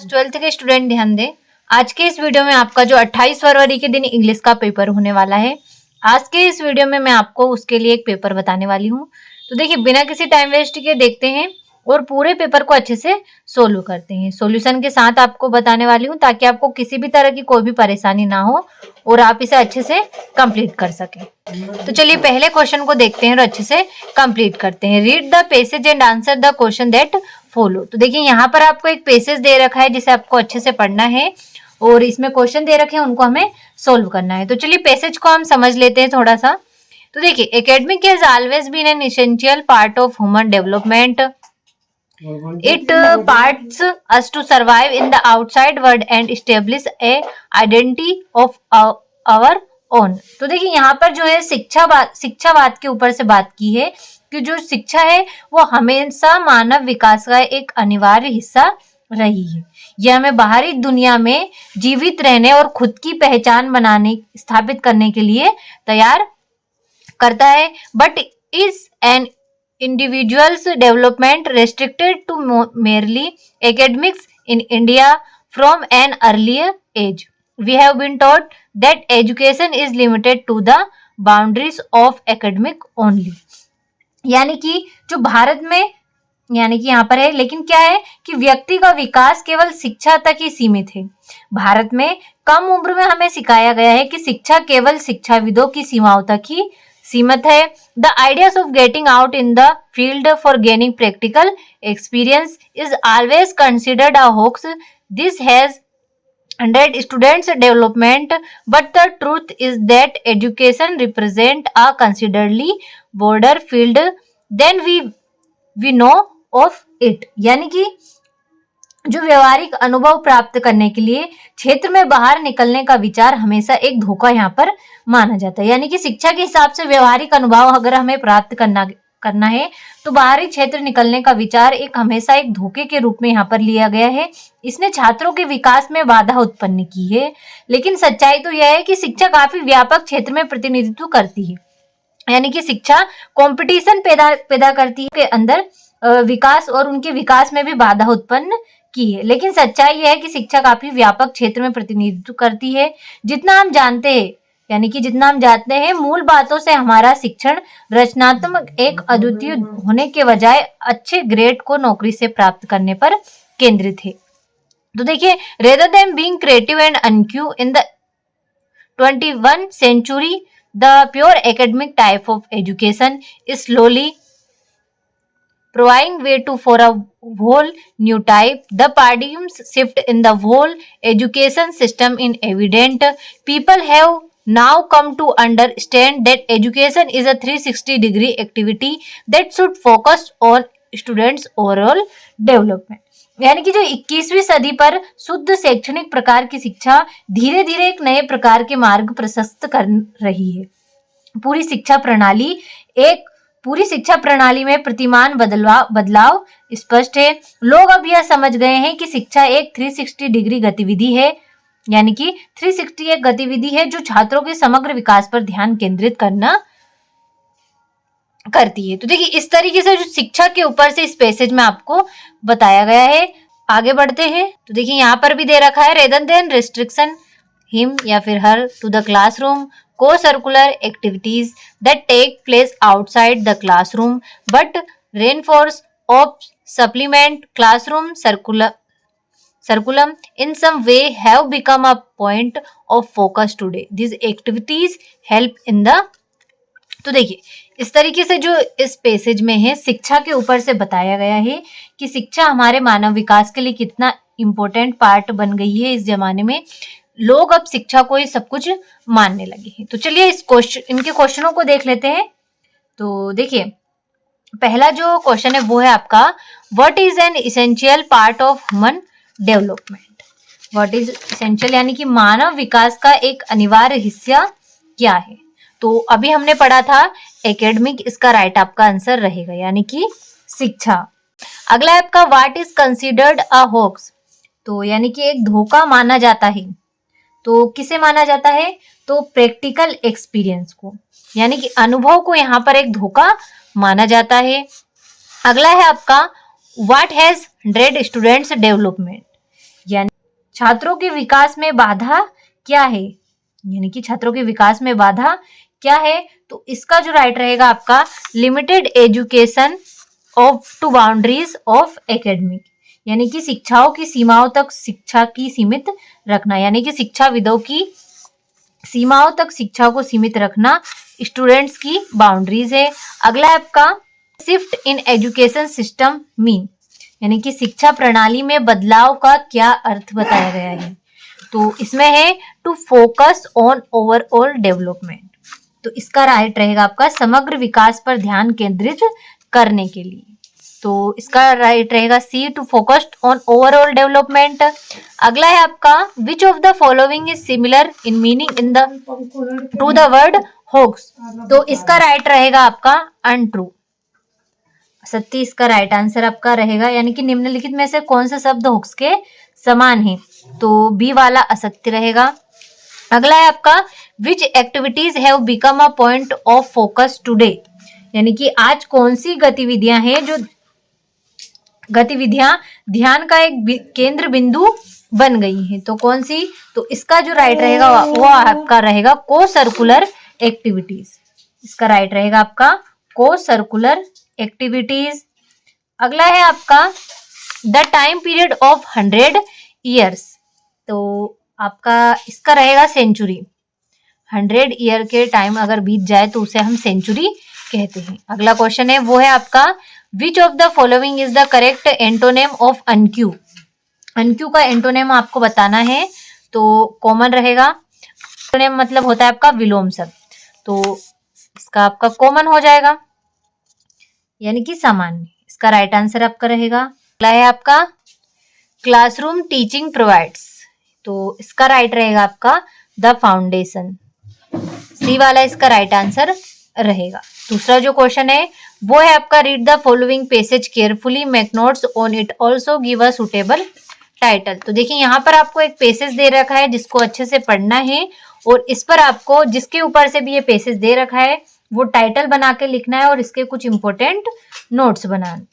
Twelfth के student ध्यान दें। आज के इस वीडियो में आपका जो 28 फरवरी के दिन इंग्लिश का पेपर होने वाला है, आज के इस वीडियो में मैं आपको उसके लिए एक पेपर बताने वाली हूँ। तो देखिए, बिना किसी टाइम वेस्ट के देखते हैं और पूरे पेपर को अच्छे से सोल्व करते हैं। सॉल्यूशन के साथ आपको बताने वाली हूँ ताकि आपको किसी भी तरह की कोई भी परेशानी ना हो और आप इसे अच्छे से कंप्लीट कर सकें। तो चलिए पहले क्वेश्चन को देखते हैं और अच्छे से कंप्लीट करते हैं। Read the passage and answer the question that follow. तो देखिए, यहाँ पर आपको एक पैसेज दे रखा है जिसे आपको अच्छे से पढ़ना है और इसमें क्वेश्चन दे रखे हैं, उनको हमें सोल्व करना है। तो चलिए पैसेज को हम समझ लेते हैं थोड़ा सा। तो देखिए, academic has always been an essential part of human development. It parts us to survive in the outside world and establish a identity of our own. तो देखिए, यहाँ पर जो है शिक्षावाद के ऊपर से बात की है कि जो शिक्षा है वो हमेशा मानव विकास का एक अनिवार्य हिस्सा रही है। यह हमें बाहरी दुनिया में जीवित रहने और खुद की पहचान बनाने स्थापित करने के लिए तैयार करता है। But is an individuals development restricted to merely academics in India from an earlier age. We have been taught that education is limited to the boundaries of academic only. यानी कि जो भारत में यानी कि यहाँ पर है, लेकिन क्या है कि व्यक्ति का विकास केवल शिक्षा तक ही सीमित है। भारत में कम उम्र में हमें सिखाया गया है कि शिक्षा केवल शिक्षाविदों की सीमाओं तक ही सीमित है। The ideas of getting out in the field for gaining practical experience is always considered a hoax. This has hindered students' development, but the truth is that education represents a considerably broader field than we know of it. यानी कि जो व्यवहारिक अनुभव प्राप्त करने के लिए क्षेत्र में बाहर निकलने का विचार हमेशा एक धोखा यहाँ पर माना जाता है। यानी कि शिक्षा के हिसाब से व्यवहारिक अनुभव अगर हमें प्राप्त करना है तो बाहरी क्षेत्र निकलने का विचार हमेशा एक धोखे के रूप में यहाँ पर लिया गया है। इसने छात्रों के विकास में बाधा उत्पन्न की है, लेकिन सच्चाई तो यह है कि शिक्षा काफी व्यापक क्षेत्र में प्रतिनिधित्व करती है। यानी कि शिक्षा कंपटीशन पैदा करती है के अंदर विकास और उनके विकास में भी बाधा उत्पन्न की है। लेकिन सच्चाई यह है कि शिक्षा काफी व्यापक क्षेत्र में प्रतिनिधित्व करती है। जितना हम जानते हैं मूल बातों से हमारा शिक्षण रचनात्मक एक अद्वितीय होने के बजाय अच्छे ग्रेड को नौकरी से प्राप्त करने पर केंद्रित है। तो देखिए, rather than being creative and unique in the 21st century, the pure academic type of education is slowly providing way for a whole new type. The paradigms shift in the whole education system is evident. People have now come to understand that education is a 360-degree activity that should focus on students' overall development. यानी कि जो 21वीं सदी पर शुद्ध शैक्षणिक प्रकार की शिक्षा धीरे धीरे एक नए प्रकार के मार्ग प्रशस्त कर रही है। पूरी शिक्षा प्रणाली में प्रतिमान बदलाव स्पष्ट है। लोग अब यह समझ गए हैं कि शिक्षा एक 360 डिग्री गतिविधि है। यानी कि 360 एक गतिविधि है जो छात्रों के समग्र विकास पर ध्यान केंद्रित करती है। तो देखिए, इस तरीके से जो शिक्षा के ऊपर से इस पैसेज में आपको बताया गया है। आगे बढ़ते हैं। तो देखिए, यहाँ पर भी दे रखा है, रेदर देन रिस्ट्रिक्शन हिम या फिर her to the classroom, co-curricular activities that take place outside the classroom but reinforce or supplement classroom curriculum in some way have become a point of focus today. These activities help in the तो देखिए, इस तरीके से जो इस passage में है शिक्षा के ऊपर से बताया गया है कि शिक्षा हमारे मानव विकास के लिए कितना इम्पोर्टेंट पार्ट बन गई है। इस जमाने में लोग अब शिक्षा को ही सब कुछ मानने लगे हैं। तो चलिए इनके क्वेश्चनों को देख लेते हैं। तो देखिए, पहला जो क्वेश्चन है वो है आपका, what is an essential part of human development. What is essential यानी कि मानव विकास का एक अनिवार्य हिस्सा क्या है। तो अभी हमने पढ़ा था एकेडमिक, इसका राइट आपका आंसर रहेगा यानी कि शिक्षा। अगला है आपका, what is considered a hoax. तो यानी कि एक धोखा माना जाता है। तो किसे माना जाता है, तो प्रैक्टिकल एक्सपीरियंस को, यानी कि अनुभव को यहाँ पर एक धोखा माना जाता है। अगला है आपका, व्हाट हैज हिंड्रेड स्टूडेंट्स डेवलपमेंट। यानी छात्रों के विकास में बाधा क्या है, यानी कि छात्रों के विकास में बाधा क्या है, तो इसका जो राइट रहेगा आपका limited education of to boundaries of academic, यानी कि शिक्षाओं की सीमाओं तक शिक्षा की सीमित रखना, यानी कि शिक्षाविदों की सीमाओं तक शिक्षा को सीमित रखना स्टूडेंट्स की बाउंड्रीज है। अगला है आपका shift in education system mean, यानी कि शिक्षा प्रणाली में बदलाव का क्या अर्थ बताया गया है, तो इसमें है to focus on overall development, तो इसका राइट रहेगा आपका समग्र विकास पर ध्यान केंद्रित करने के लिए, तो इसका राइट रहेगा C to focused on overall development. अगला है आपका which of the following is similar in meaning in the to the word hoax, तो इसका राइट रहेगा आपका अनट्रू, सत्य इसका राइट आंसर आपका रहेगा, यानी कि निम्नलिखित में से कौन सा शब्द होक्स के समान है, तो बी वाला असत्य रहेगा। अगला है आपका which activities have become a point of focus today, यानी कि आज कौन सी गतिविधियां हैं जो गतिविधियां ध्यान का एक केंद्र बिंदु बन गई है, तो कौन सी, तो इसका जो राइट रहेगा वो आपका रहेगा को सर्कुलर एक्टिविटीज, इसका राइट रहेगा आपका को सर्कुलर एक्टिविटीज। अगला है आपका the time period of 100 years, तो आपका इसका रहेगा सेंचुरी, 100 ईयर के टाइम अगर बीत जाए तो उसे हम सेंचुरी कहते हैं। अगला क्वेश्चन है वो है आपका which of the following is the correct antonym of unique, unique का एंटोनेम आपको बताना है, तो कॉमन रहेगा, एंटोनेम मतलब होता है आपका विलोम शब्द, तो इसका आपका कॉमन हो जाएगा यानी कि सामान्य, इसका राइट आंसर आपका रहेगा। अगला है आपका क्लासरूम टीचिंग प्रोवाइड्स, तो इसका राइट रहेगा आपका द फाउंडेशन, सी वाला इसका राइट आंसर रहेगा। दूसरा जो क्वेश्चन है वो है आपका read the following passage carefully make notes on it also give a suitable title, तो देखिए यहाँ पर आपको एक पैसेज दे रखा है जिसको अच्छे से पढ़ना है और इस पर आपको जिसके ऊपर से भी ये पैसेज दे रखा है वो टाइटल बना के लिखना है और इसके कुछ इंपॉर्टेंट नोट्स बनाना।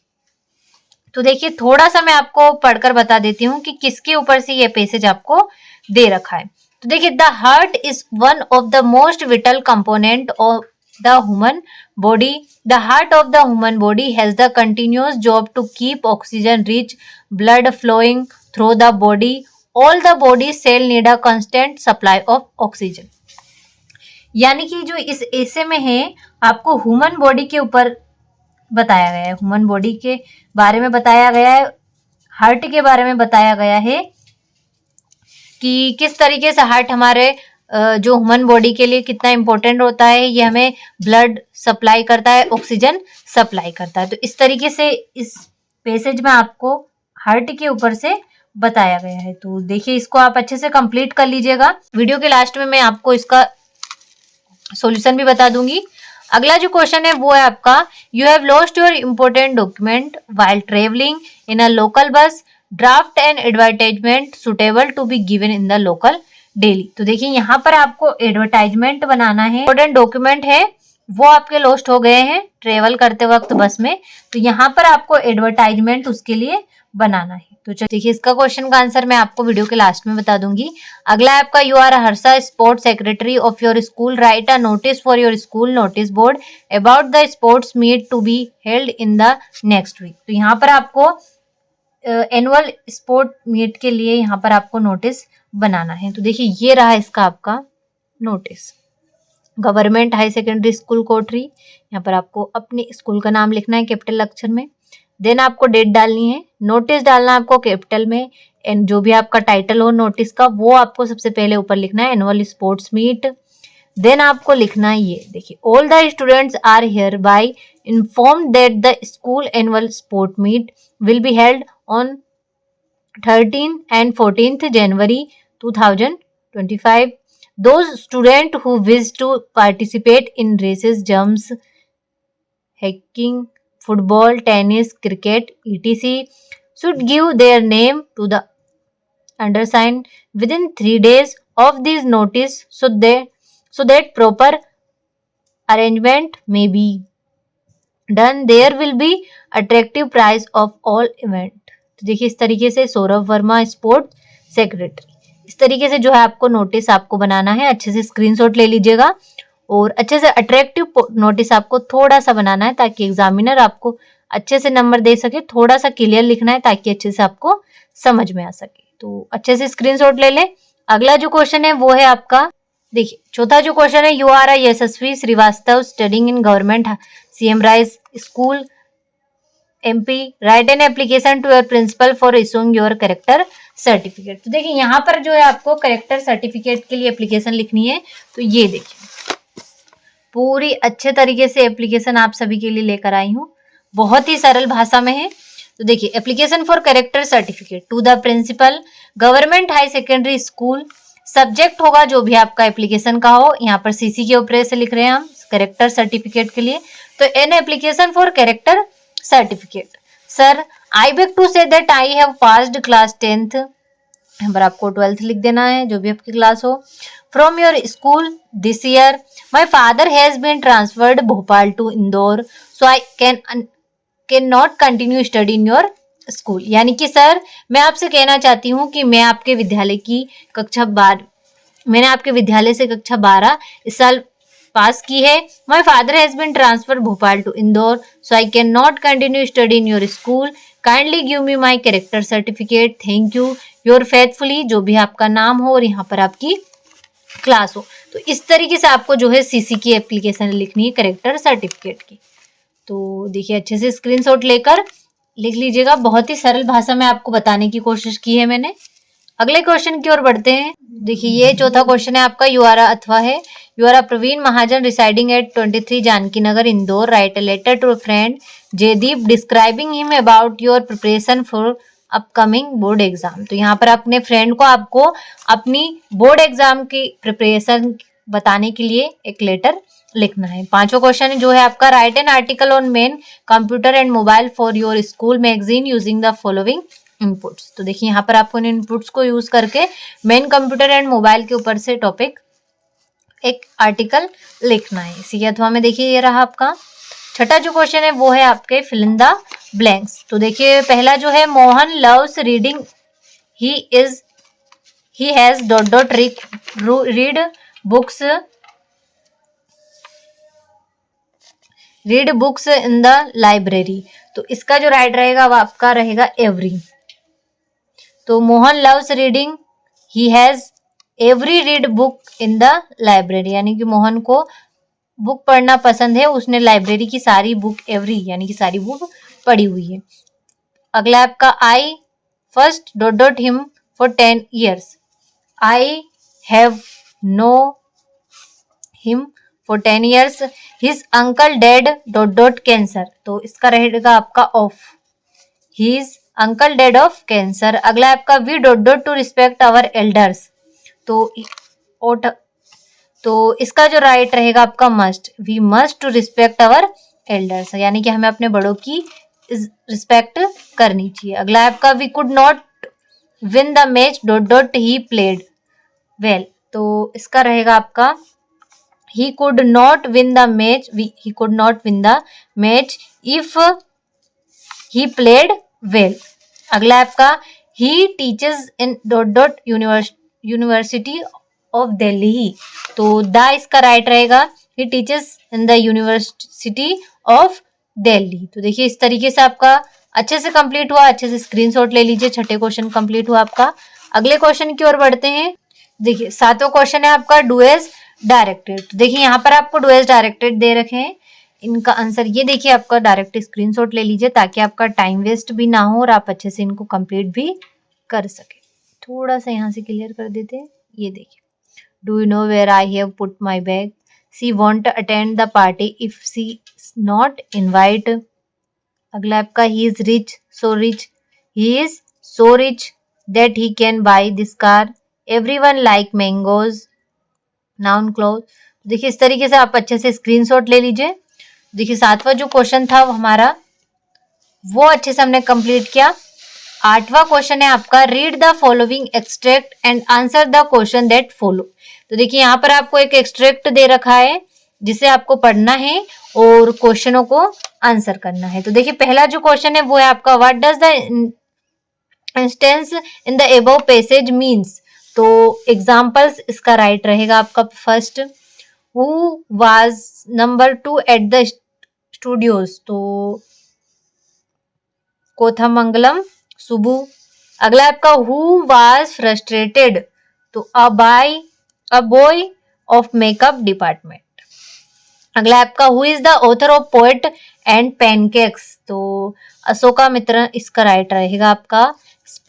तो देखिए थोड़ा सा मैं आपको पढ़कर बता देती हूँ कि किसके ऊपर से ये पैसेज आपको दे रखा है, तो देखिए the heart is one of the most whittle component of the human body, the heart of the human body has the continuous job to keep oxygen rich blood flowing through the body, all the body cell need a constant supply of oxygen, यानी कि जो इस ऐसे में है आपको human body के ऊपर बताया गया है, ह्यूमन बॉडी के बारे में बताया गया है, हार्ट के बारे में बताया गया है कि किस तरीके से हार्ट हमारे जो ह्यूमन बॉडी के लिए कितना इंपॉर्टेंट होता है, ये हमें ब्लड सप्लाई करता है, ऑक्सीजन सप्लाई करता है, तो इस तरीके से इस पैसेज में आपको हार्ट के ऊपर से बताया गया है। तो देखिए इसको आप अच्छे से कंप्लीट कर लीजिएगा, वीडियो के लास्ट में मैं आपको इसका सॉल्यूशन भी बता दूंगी। अगला जो क्वेश्चन है वो है आपका you have lost your important document while travelling in a local bus, draft and advertisement suitable to be given in the local daily, तो देखिए यहाँ पर आपको एडवर्टाइजमेंट बनाना है, इंपॉर्टेंट डॉक्यूमेंट है वो आपके लॉस्ट हो गए हैं ट्रेवल करते वक्त बस में, तो यहाँ पर आपको एडवर्टाइजमेंट उसके लिए बनाना है। तो चलिए देखिए इसका क्वेश्चन का आंसर मैं आपको वीडियो के लास्ट में बता दूंगी। अगला है आपका you are Harsha sports secretary of your school, write a notice for your school notice board about the sports meet to be held in the next week, तो यहाँ पर आपको एनुअल स्पोर्ट मीट के लिए यहाँ पर आपको नोटिस बनाना है। तो देखिए ये रहा इसका आपका notice, government high secondary school Kotri, यहाँ पर आपको अपने स्कूल का नाम लिखना है कैपिटल अक्षर में, देन आपको डेट डालनी है, नोटिस डालना है आपको कैपिटल में, एंड जो भी आपका टाइटल हो नोटिस का वो आपको सबसे पहले ऊपर लिखना है एनुअल स्पोर्ट्स मीट, देन आपको लिखना है ये देखिए all the students are hereby informed that the school annual sport meet will be held on 13 and 14th January 2025. Those students who wish to participate in races, jumps, hiking, football, tennis, cricket, etc. should give their name to the undersigned within 3 days of this notice so that proper arrangement may be done. There will be attractive prize of all event. तो देखिए इस तरीके से Saurabh Verma sport secretary. इस तरीके से जो है आपको नोटिस आपको बनाना है, अच्छे से स्क्रीनशॉट ले लीजिएगा और अच्छे से अट्रैक्टिव नोटिस आपको थोड़ा सा बनाना है ताकि एग्जामिनर आपको अच्छे से नंबर दे सके। थोड़ा सा क्लियर लिखना है ताकि अच्छे से आपको समझ में आ सके। तो अच्छे से स्क्रीनशॉट ले लें। अगला जो क्वेश्चन है वो है आपका, देखिए चौथा जो क्वेश्चन है, you are a Yashasvi Shrivastava studying in government CM rise school MP, write an application to your principal for issuing your character certificate. तो देखिए यहाँ पर जो है आपको कैरेक्टर सर्टिफिकेट के लिए एप्लीकेशन लिखनी है। तो ये देखिए पूरी अच्छे तरीके से एप्लीकेशन आप सभी के लिए लेकर आई हूँ, बहुत ही सरल भाषा में है। तो देखिए application for character certificate to the principal government high secondary school, subject होगा जो भी आपका एप्लीकेशन का हो। यहाँ पर CC के ऊपर से लिख रहे हैं हम कैरेक्टर सर्टिफिकेट के लिए। तो an application for character certificate. Sir I beg to say that I have passed class 10th, यहाँ पर आपको 12th लिख देना है जो भी आपकी क्लास हो। From your school this year my father has been transferred Bhopal to Indore, so I can not continue study in your school. यानी कि सर मैं आपसे कहना चाहती हूँ कि मैं आपके विद्यालय की कक्षा 12, मैंने आपके विद्यालय से कक्षा 12 इस साल पास की है। My father has been transfer Bhopal to Indore, so I can not continue study in your school, kindly give me my character certificate, thank you, your faithfully, जो भी आपका नाम हो और यहाँ पर आपकी क्लास हो। तो इस तरीके से आपको जो है CC की एप्लीकेशन लिखनी है कैरेक्टर सर्टिफिकेट की। तो देखिए अच्छे से स्क्रीनशॉट लेकर लिख लीजिएगा, बहुत ही सरल भाषा में आपको बताने की कोशिश की है मैंने। अगले क्वेश्चन की ओर बढ़ते हैं। देखिए ये चौथा क्वेश्चन है आपका, यू आर अथवा है, you are Praveen Mahajan residing at 23 Janki Nagar Indore, write a letter to friend Jaideep describing him about your preparation for upcoming board exam. तो यहाँ पर अपने फ्रेंड को आपको अपनी बोर्ड एग्जाम की प्रिपरेशन बताने के लिए एक लेटर लिखना है। पांचवा क्वेश्चन जो है आपका, right an article on main computer and mobile for your school magazine using the following inputs. तो देखिए यहाँ पर आपको इन इनपुट्स को यूज करके मेन कंप्यूटर एंड मोबाइल के ऊपर से टॉपिक एक आर्टिकल लिखना है। इसी के अथवा में देखिए ये रहा आपका छठा जो क्वेश्चन है वो है आपके फिल इन द ब्लैंक्स। तो देखिए पहला जो है, Mohan loves reading, he has dot dot read books in the library. तो इसका जो राइट रहेगा वो आपका रहेगा एवरी। तो Mohan loves reading, he has every read book in the library, यानी कि मोहन को बुक पढ़ना पसंद है, उसने लाइब्रेरी की सारी बुक, एवरी यानी कि सारी बुक पढ़ी हुई है। अगला आपका, I first dot dot him for 10 years, I have no him for 10 years, his uncle died dot dot cancer. तो इसका रहेगा आपका of, his uncle died of cancer. अगला आपका, we dot dot to respect our elders. तो इसका जो right रहेगा आपका must, we must to respect our elders, यानी कि हमें अपने बड़ों की रिस्पेक्ट करनी चाहिए। अगला आपका, we could not win the match dot dot he played well. तो इसका रहेगा आपका, he could not win the match, he could not win the match if he played well। अगला आपका, he teaches in dot dot university of Delhi। तो the इसका right रहेगा, he teaches in the university of Delhi। तो देखिए इस तरीके से आपका अच्छे से कंप्लीट हुआ, अच्छे से स्क्रीनशॉट ले लीजिए, छठे क्वेश्चन कंप्लीट हुआ आपका। अगले क्वेश्चन की ओर बढ़ते हैं। देखिए सातवां क्वेश्चन है आपका, डू एज डायरेक्टेड। तो देखिए यहाँ पर आपको डू एज डायरेक्टेड दे रखे हैं, इनका आंसर ये देखिए, आपका डायरेक्ट स्क्रीनशॉट ले लीजिए ताकि आपका टाइम वेस्ट भी ना हो और आप अच्छे से इनको कंप्लीट भी कर सके। थोड़ा सा यहाँ से क्लियर कर देते हैं। ये देखिए, do you know where I have put my bag, she won't attend the party if she not invite. अगला आपका, he is rich so rich, he is so rich that he can buy this car, everyone like mangoes, noun clause. देखिए इस तरीके से आप अच्छे से screenshot ले लीजिए। देखिए सातवां जो क्वेश्चन था वो हमारा, वो अच्छे से हमने कंप्लीट किया। आठवां क्वेश्चन है आपका, read the following extract and answer the question that follow. तो देखिए यहाँ पर आपको एक एक्सट्रैक्ट दे रखा है जिसे आपको पढ़ना है और क्वेश्चनों को आंसर करना है। तो देखिए पहला जो क्वेश्चन है वो है आपका, what does the instance in the above passage means, तो एग्जाम्पल्स इसका राइट रहेगा आपका first. Who was number 2 at the studios, तो कोथामंगलम सुबु। अगला आपका हु वाज फ्रस्ट्रेटेड, तो a boy of makeup department. अगला आपका who is the author of poet and pancakes, तो अशोका मित्र इसका राइट रहेगा आपका।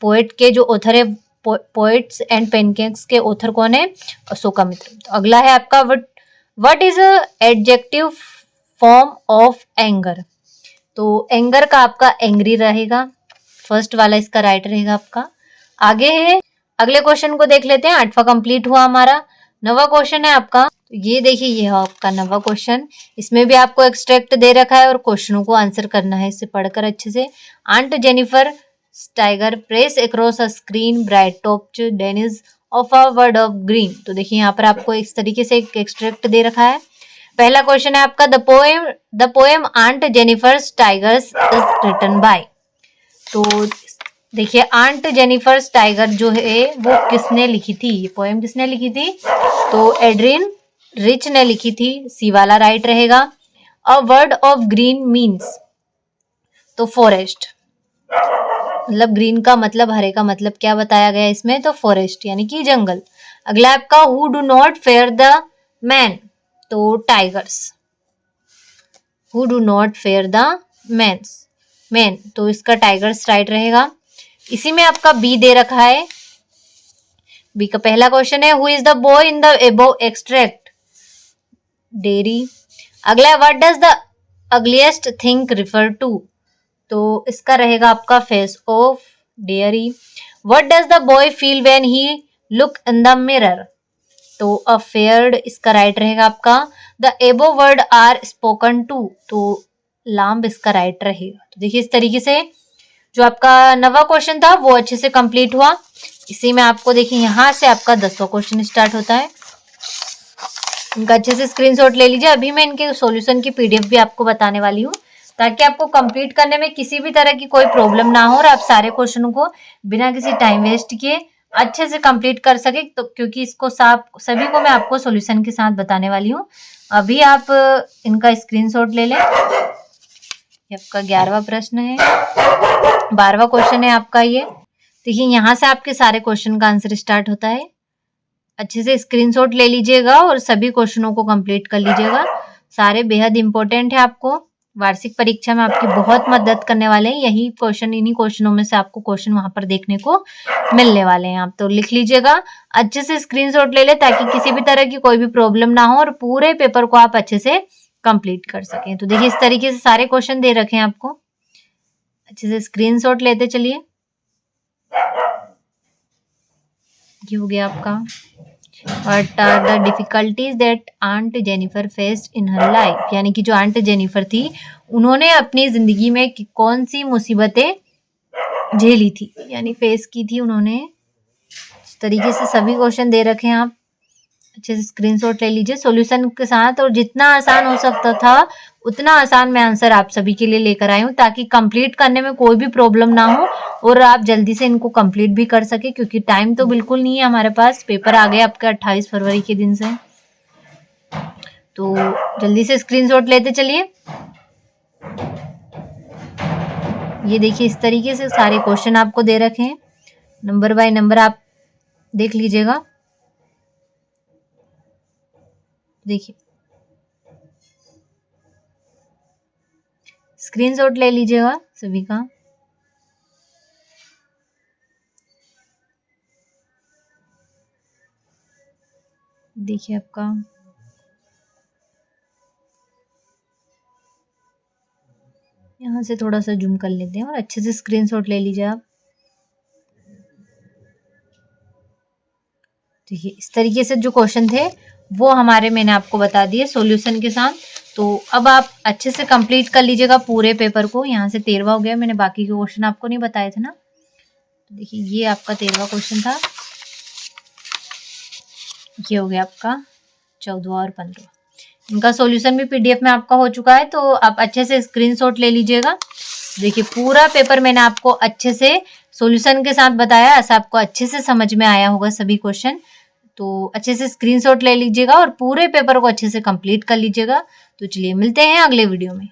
पोएट के जो ऑथर है, पोएट्स एंड पैनकेक्स के ऑथर कौन है? अशोका मित्र। तो अगला है आपका what is adjective form of anger, तो एंगर का आपका एंग्री रहेगा, फर्स्ट वाला इसका राइट रहेगा आपका। आगे है, अगले क्वेश्चन को देख लेते हैं। 8वां कंप्लीट हुआ हमारा। 9वां क्वेश्चन है आपका, ये देखिए, ये है आपका 9वां क्वेश्चन। इसमें भी आपको एक्सट्रैक्ट दे रखा है और क्वेश्चनों को आंसर करना है इसे पढ़कर अच्छे से। Aunt Jennifer tiger press across a screen bright top denizens of a world of green, तो देखिए यहाँ पर आपको इस तरीके से एक एक्सट्रैक्ट दे रखा है। पहला क्वेश्चन है आपका, the poem aunt Jennifer's tigers is written by, तो देखिए आंट जेनिफर्स टाइगर जो है वो किसने लिखी थी, ये पोएम किसने लिखी थी? तो एड्रिन रिच ने लिखी थी, सी वाला राइट रहेगा। अ वर्ड ऑफ ग्रीन मीन्स, तो फॉरेस्ट, मतलब ग्रीन का मतलब, हरे का मतलब क्या बताया गया इसमें? तो फॉरेस्ट यानी कि जंगल। अगला आपका who do not fear the man, तो tigers. Who do not fear the man, तो इसका टाइगर्स राइट रहेगा। इसी में आपका बी दे रखा है। बी का पहला क्वेश्चन है, who is the boy in the above extract? Dairy. अगला, what does the ugliest thing refer to? तो इसका रहेगा आपका face of dairy. What does the boy feel when he look in the mirror? तो afraid इसका right रहेगा आपका। The एबो वर्ड आर स्पोकन टू, तो लाम्ब इसका राइट रहेगा। तो देखिए इस तरीके से जो आपका 9वां क्वेश्चन था वो अच्छे से कंप्लीट हुआ। इसी में आपको देखिए यहाँ से आपका 10वां क्वेश्चन स्टार्ट होता है। इनका अच्छे से स्क्रीनशॉट ले लीजिए। अभी मैं इनके सॉल्यूशन की पीडीएफ भी आपको बताने वाली हूँ, ताकि आपको कंप्लीट करने में किसी भी तरह की कोई प्रॉब्लम ना हो और आप सारे क्वेश्चनों को बिना किसी टाइम वेस्ट किए अच्छे से कंप्लीट कर सके। तो क्योंकि इसको सभी को मैं आपको सॉल्यूशन के साथ बताने वाली हूँ। अभी आप इनका स्क्रीनशॉट ले लें। ये आपका 11वां प्रश्न है, 12वां क्वेश्चन है आपका ये। देखिए यहाँ से आपके सारे क्वेश्चन का आंसर स्टार्ट होता है। अच्छे से स्क्रीनशॉट ले लीजिएगा और सभी क्वेश्चनों को कंप्लीट कर लीजिएगा। सारे बेहद इंपॉर्टेंट है, आपको वार्षिक परीक्षा में आपकी बहुत मदद करने वाले हैं। यही क्वेश्चन, इन्हीं क्वेश्चनों में से आपको क्वेश्चन वहां पर देखने को मिलने वाले हैं। आप तो लिख लीजिएगा, अच्छे से स्क्रीनशॉट ले ले, ताकि किसी भी तरह की कोई भी प्रॉब्लम ना हो और पूरे पेपर को आप अच्छे से कंप्लीट कर सकें। तो देखिए इस तरीके से सारे क्वेश्चन दे रखे हैं आपको, अच्छे से स्क्रीनशॉट लेते चलिए। ये हो गया आपका, what are the difficulties that aunt Jennifer faced in her life, यानी कि जो आंट जेनिफर थी उन्होंने अपनी जिंदगी में कौन सी मुसीबतें झेली थी, यानी फेस की थी उन्होंने। इस तरीके से सभी क्वेश्चन दे रखे हैं, आप अच्छे से स्क्रीनशॉट ले लीजिए सॉल्यूशन के साथ। और जितना आसान हो सकता था उतना आसान मैं आंसर आप सभी के लिए लेकर आई हूँ, ताकि कंप्लीट करने में कोई भी प्रॉब्लम ना हो और आप जल्दी से इनको कंप्लीट भी कर सके। क्योंकि टाइम तो बिल्कुल नहीं है हमारे पास, पेपर आ गए आपके 28 फरवरी के दिन से। तो जल्दी से स्क्रीनशॉट लेते चलिए। ये देखिए इस तरीके से सारे क्वेश्चन आपको दे रखे हैं, नंबर बाय नंबर आप देख लीजिएगा। देखिए स्क्रीनशॉट ले लीजिएगा सभी का। देखिए आपका यहाँ से थोड़ा सा जूम कर लेते हैं और अच्छे से स्क्रीनशॉट ले लीजिए आप। देखिए इस तरीके से जो क्वेश्चन थे वो हमारे मैंने आपको बता दिए सॉल्यूशन के साथ। तो अब आप अच्छे से कंप्लीट कर लीजिएगा पूरे पेपर को। यहाँ से 13वां हो गया, मैंने बाकी के क्वेश्चन आपको नहीं बताए थे ना। तो देखिए ये आपका 13वां क्वेश्चन था, ये हो गया आपका 14वां और 15वां। इनका सॉल्यूशन भी पीडीएफ में आपका हो चुका है, तो आप अच्छे से स्क्रीनशॉट ले लीजिएगा। देखिए पूरा पेपर मैंने आपको अच्छे से सॉल्यूशन के साथ बताया। ऐसा आपको अच्छे से समझ में आया होगा सभी क्वेश्चन। तो अच्छे से स्क्रीनशॉट ले लीजिएगा और पूरे पेपर को अच्छे से कंप्लीट कर लीजिएगा। तो चलिए मिलते हैं अगले वीडियो में।